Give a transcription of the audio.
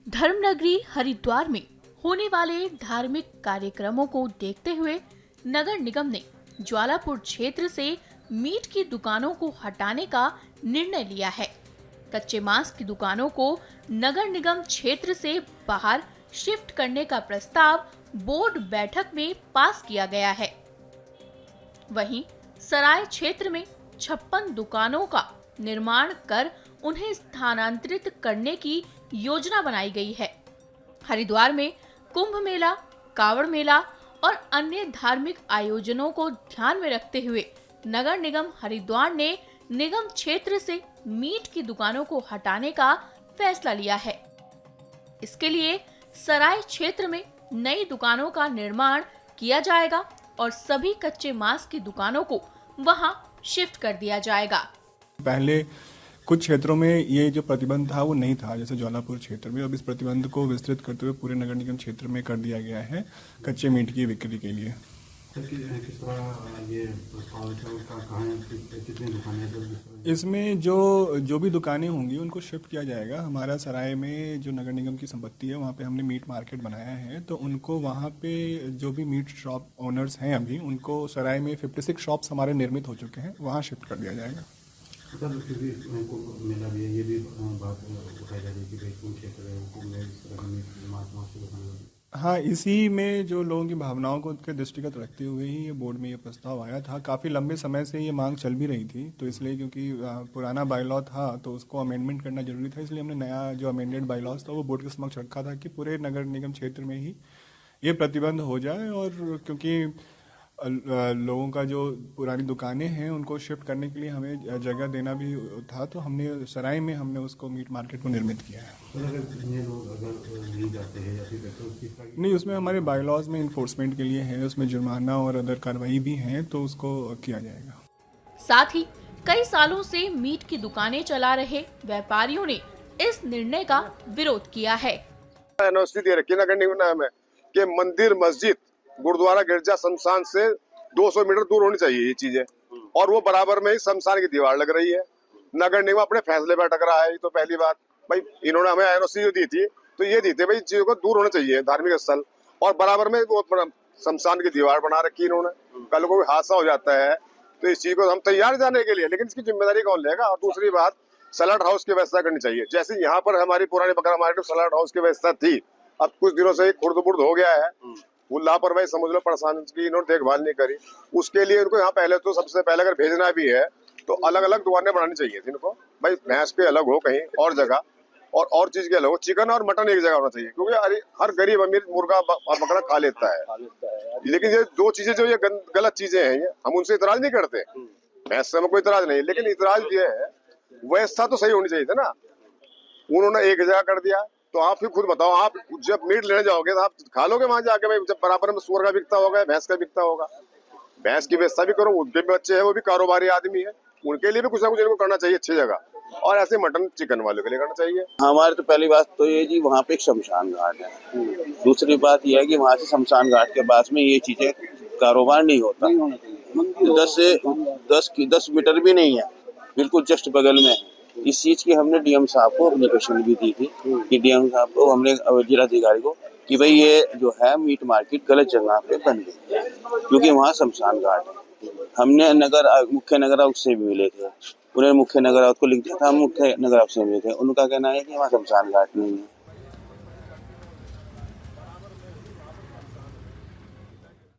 धर्मनगरी हरिद्वार में होने वाले धार्मिक कार्यक्रमों को देखते हुए नगर निगम ने ज्वालापुर क्षेत्र से मीट की दुकानों को हटाने का निर्णय लिया है। कच्चे मांस की दुकानों को नगर निगम क्षेत्र से बाहर शिफ्ट करने का प्रस्ताव बोर्ड बैठक में पास किया गया है। वहीं सराय क्षेत्र में 56 दुकानों का निर्माण कर उन्हें स्थानांतरित करने की योजना बनाई गई है। हरिद्वार में कुंभ मेला, कावड़ मेला और अन्य धार्मिक आयोजनों को ध्यान में रखते हुए नगर निगम हरिद्वार ने निगम क्षेत्र से मीट की दुकानों को हटाने का फैसला लिया है। इसके लिए सराय क्षेत्र में नई दुकानों का निर्माण किया जाएगा और सभी कच्चे मांस की दुकानों को वहां शिफ्ट कर दिया जाएगा। पहले कुछ क्षेत्रों में ये जो प्रतिबंध था वो नहीं था, जैसे ज्वालापुर क्षेत्र में। अब इस प्रतिबंध को विस्तृत करते हुए पूरे नगर निगम क्षेत्र में कर दिया गया है कच्चे मीट की बिक्री के लिए। इसमें जो भी दुकानें होंगी उनको शिफ्ट किया जाएगा। हमारा सराय में जो नगर निगम की संपत्ति है वहाँ पे हमने मीट मार्केट बनाया है, तो उनको वहाँ पे जो भी मीट शॉप ओनर्स हैं अभी उनको सराय में 56 शॉप्स हमारे निर्मित हो चुके हैं, वहाँ शिफ्ट कर दिया जाएगा। मेला भी है, ये भी बात उठाई जा रही है कि भाई कौन क्षेत्र है। हाँ, इसी में जो लोगों की भावनाओं को के दृष्टिगत रखते हुए ही ये बोर्ड में ये प्रस्ताव आया था। काफ़ी लंबे समय से ये मांग चल भी रही थी, तो इसलिए क्योंकि पुराना बायलॉ था तो उसको अमेंडमेंट करना जरूरी था, इसलिए हमने नया जो अमेंडेड बायलॉज था वो बोर्ड के समक्ष रखा था कि पूरे नगर निगम क्षेत्र में ही ये प्रतिबंध हो जाए। और क्योंकि लोगों का जो पुरानी दुकानें हैं उनको शिफ्ट करने के लिए हमें जगह देना भी था, तो हमने सराय में उसको मीट मार्केट को निर्मित किया है। नहीं, उसमें हमारे बायलॉज में इन्फोर्समेंट के लिए है, उसमें जुर्माना और अदर कार्रवाई भी है, तो उसको किया जाएगा। साथ ही कई सालों से मीट की दुकानें चला रहे व्यापारियों ने इस निर्णय का विरोध किया है। नगर निगम में कि मंदिर, मस्जिद, गुरुद्वारा, गिरजा, शमशान से 200 मीटर दूर होनी चाहिए ये चीजें, और वो बराबर में ही शमशान की दीवार लग रही है। नगर निगम अपने फैसले पर अटक रहा है। तो पहली बात भाई, इन्होंने हमें एनओसी जो दी थी तो ये दी थी भाई चीजों को दूर होना चाहिए धार्मिक स्थल, और बराबर में वो शमशान की दीवार बना रखी इन्होंने। कल को हादसा हो जाता है तो इस चीज को हम तैयार जाने के लिए, लेकिन इसकी जिम्मेदारी कौन लेगा। और दूसरी बात, सलाड हाउस की व्यवस्था करनी चाहिए। जैसे यहाँ पर हमारी पुरानी बकरा मार्केट में सलाड हाउस की व्यवस्था थी, अब कुछ दिनों से खुर्द बुर्द हो गया है। वो लापरवाही समझ लो, प्रशासन की इन्होंने देखभाल नहीं करी। उसके लिए इनको यहाँ पहले तो सबसे पहले अगर भेजना भी है तो अलग अलग दुकानें बनानी चाहिए थी इनको। भाई भैंस के अलग हो कहीं और जगह, और चीज के अलग हो। चिकन और मटन एक जगह होना चाहिए, क्योंकि हर गरीब अमीर मुर्गा और बकरा खा लेता है। लेकिन ये दो चीजें जो ये गलत चीजें हैं, ये हम उनसे इतराज नहीं करते, भैंस से हमें कोई इतराज नहीं, लेकिन इतराज ये है व्यवस्था तो सही होनी चाहिए थी ना। उन्होंने एक जगह कर दिया, तो आप ही खुद बताओ, आप जब मीट लेने जाओगे तो आप खा लोगे वहां जाके भाई, जब बराबर में सुअर का बिकता होगा, भैंस का बिकता होगा। भैंस की व्यवस्था भी करो, उनके भी बच्चे हैं, वो भी कारोबारी आदमी है, उनके लिए भी कुछ ना कुछ इनको करना चाहिए अच्छी जगह, और ऐसे मटन चिकन वालों के लिए करना चाहिए। हमारे तो पहली बात तो ये जी, वहाँ पे एक शमशान घाट है। दूसरी बात यह है कि वहाँ से शमशान घाट के पास में ये चीजें कारोबार नहीं होता। 10 मीटर भी नहीं है, बिल्कुल जस्ट बगल में। इस चीज की हमने डीएम साहब को एप्लीकेशन भी दी थी कि डीएम साहब को हमने जिलाधिकारी को कि भाई ये जो है मीट मार्केट गलत जगह पे बन गई, क्योंकि वहाँ शमशान घाट है। हमने मुख्य नगर आयुक्त से भी मिले थे, उन्होंने मुख्य नगर आयुक्त को लिख दिया था, हम मुख्य नगर आयुक्त से मिले थे। उनका कहना है कि वहाँ शमशान घाट नहीं है।